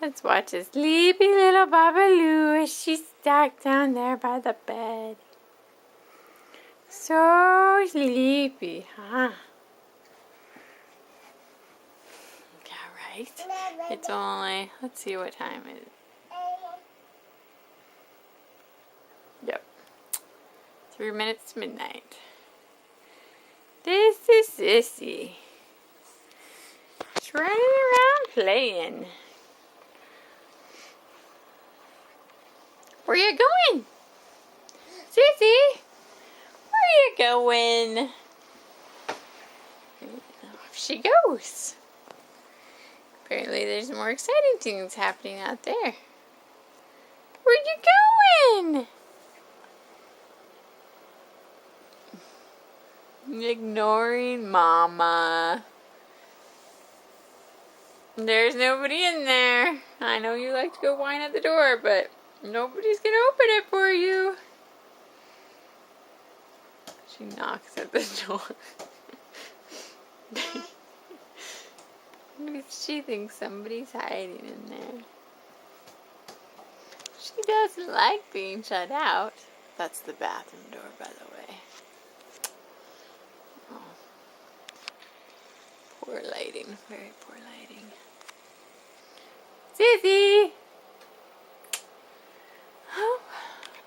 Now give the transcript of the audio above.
Let's watch a sleepy little Babaloo as she's stuck down there by the bed. So sleepy, huh? Yeah, right? It's only, let's see what time it is. Yep. 3 minutes to midnight. This is Sissy. She's running around playing. Where you going? Sissy? Where you going? Off she goes. Apparently there's more exciting things happening out there. Where you going? Ignoring Mama. There's nobody in there. I know you like to go whine at the door, but nobody's gonna open it for you. She knocks at the door. She thinks somebody's hiding in there. She doesn't like being shut out. That's the bathroom door, by the way. Oh. Poor lighting. Very poor lighting. Sissy!